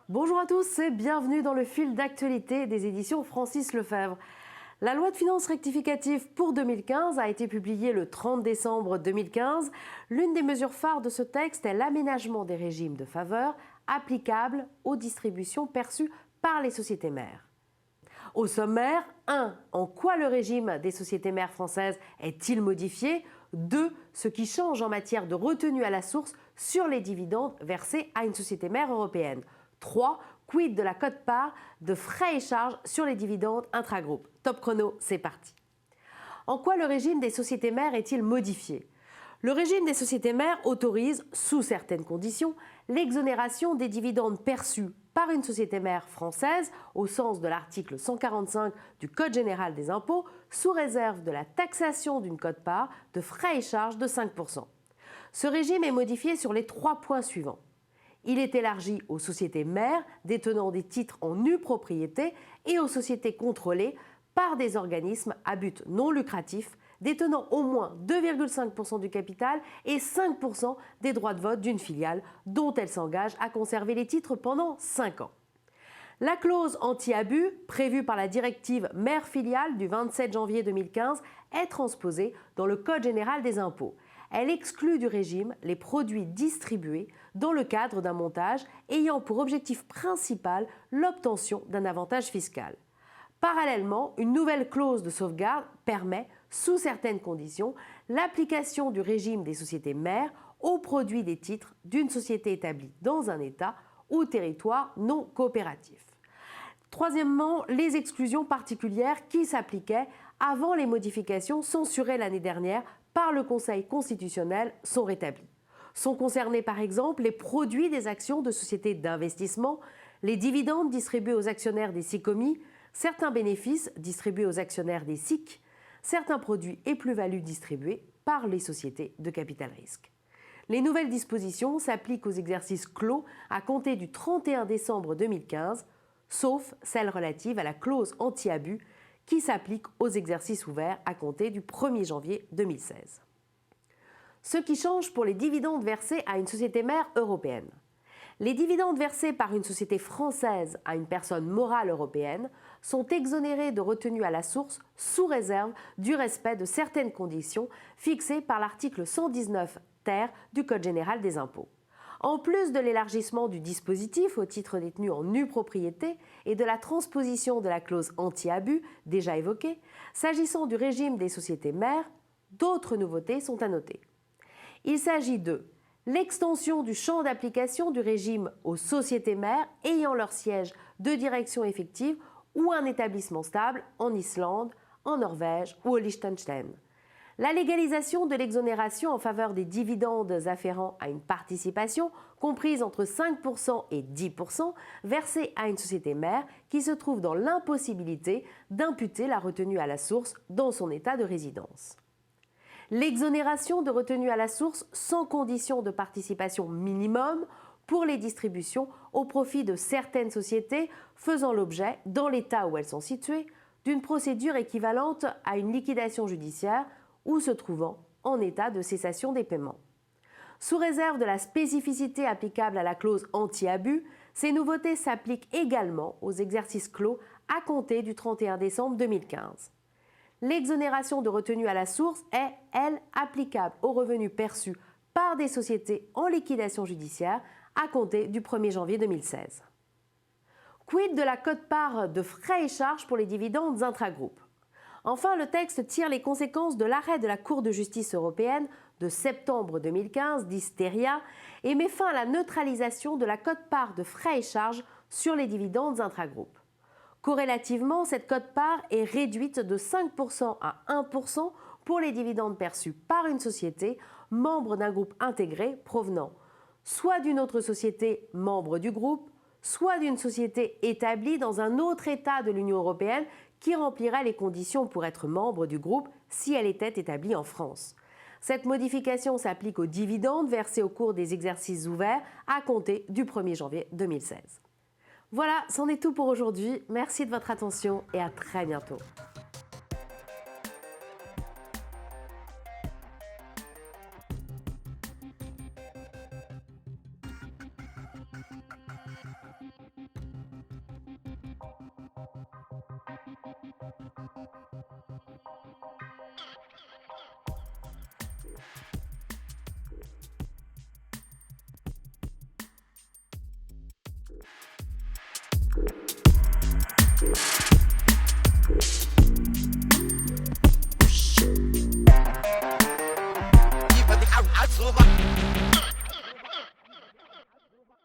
Bonjour à tous et bienvenue dans le fil d'actualité des éditions Francis Lefebvre. La loi de finances rectificative pour 2015 a été publiée le 30 décembre 2015. L'une des mesures phares de ce texte est l'aménagement des régimes de faveur applicables aux distributions perçues par les sociétés mères. Au sommaire, 1. En quoi le régime des sociétés mères françaises est-il modifié ? 2. Ce qui change en matière de retenue à la source sur les dividendes versés à une société mère européenne. 3. Quid de la quote-part de frais et charges sur les dividendes intragroupes. Top chrono, c'est parti. En quoi le régime des sociétés mères est-il modifié ? Le régime des sociétés mères autorise, sous certaines conditions, l'exonération des dividendes perçus par une société mère française au sens de l'article 145 du Code général des impôts, sous réserve de la taxation d'une quote-part de frais et charges de 5%. Ce régime est modifié sur les 3 points suivants. Il est élargi aux sociétés mères détenant des titres en nue propriété et aux sociétés contrôlées par des organismes à but non lucratif détenant au moins 2,5% du capital et 5% des droits de vote d'une filiale dont elle s'engage à conserver les titres pendant 5 ans. La clause anti-abus, prévue par la directive mère-filiale du 27 janvier 2015, est transposée dans le Code général des impôts. Elle exclut du régime les produits distribués dans le cadre d'un montage ayant pour objectif principal l'obtention d'un avantage fiscal. Parallèlement, une nouvelle clause de sauvegarde permet, sous certaines conditions, l'application du régime des sociétés mères aux produits des titres d'une société établie dans un État ou territoire non coopératif. Troisièmement, les exclusions particulières qui s'appliquaient avant les modifications censurées l'année dernière par le Conseil constitutionnel sont rétablies. Sont concernés par exemple les produits des actions de sociétés d'investissement, les dividendes distribués aux actionnaires des SICOMI, certains bénéfices distribués aux actionnaires des SIC, certains produits et plus-values distribués par les sociétés de capital risque. Les nouvelles dispositions s'appliquent aux exercices clos à compter du 31 décembre 2015, sauf celles relatives à la clause anti-abus qui s'applique aux exercices ouverts à compter du 1er janvier 2016. Ce qui change pour les dividendes versés à une société mère européenne. Les dividendes versés par une société française à une personne morale européenne sont exonérés de retenue à la source sous réserve du respect de certaines conditions fixées par l'article 119 ter du Code général des impôts. En plus de l'élargissement du dispositif aux titres détenus en nue propriété et de la transposition de la clause anti-abus déjà évoquée, s'agissant du régime des sociétés mères, d'autres nouveautés sont à noter. Il s'agit de l'extension du champ d'application du régime aux sociétés mères ayant leur siège de direction effective ou un établissement stable en Islande, en Norvège ou au Liechtenstein. La légalisation de l'exonération en faveur des dividendes afférents à une participation comprise entre 5% et 10% versée à une société mère qui se trouve dans l'impossibilité d'imputer la retenue à la source dans son état de résidence. L'exonération de retenue à la source sans condition de participation minimum pour les distributions au profit de certaines sociétés faisant l'objet, dans l'état où elles sont situées, d'une procédure équivalente à une liquidation judiciaire ou se trouvant en état de cessation des paiements. Sous réserve de la spécificité applicable à la clause anti-abus, ces nouveautés s'appliquent également aux exercices clos à compter du 31 décembre 2015. L'exonération de retenue à la source est, elle, applicable aux revenus perçus par des sociétés en liquidation judiciaire à compter du 1er janvier 2016. Quid de la quote-part de frais et charges pour les dividendes intragroupes ? Enfin, le texte tire les conséquences de l'arrêt de la Cour de justice européenne de septembre 2015, dit Steria, et met fin à la neutralisation de la quote-part de frais et charges sur les dividendes intragroupes. Corrélativement, cette quote-part est réduite de 5% à 1% pour les dividendes perçus par une société membre d'un groupe intégré provenant soit d'une autre société membre du groupe, soit d'une société établie dans un autre État de l'Union européenne qui remplirait les conditions pour être membre du groupe si elle était établie en France. Cette modification s'applique aux dividendes versés au cours des exercices ouverts à compter du 1er janvier 2016. Voilà, c'en est tout pour aujourd'hui. Merci de votre attention et à très bientôt.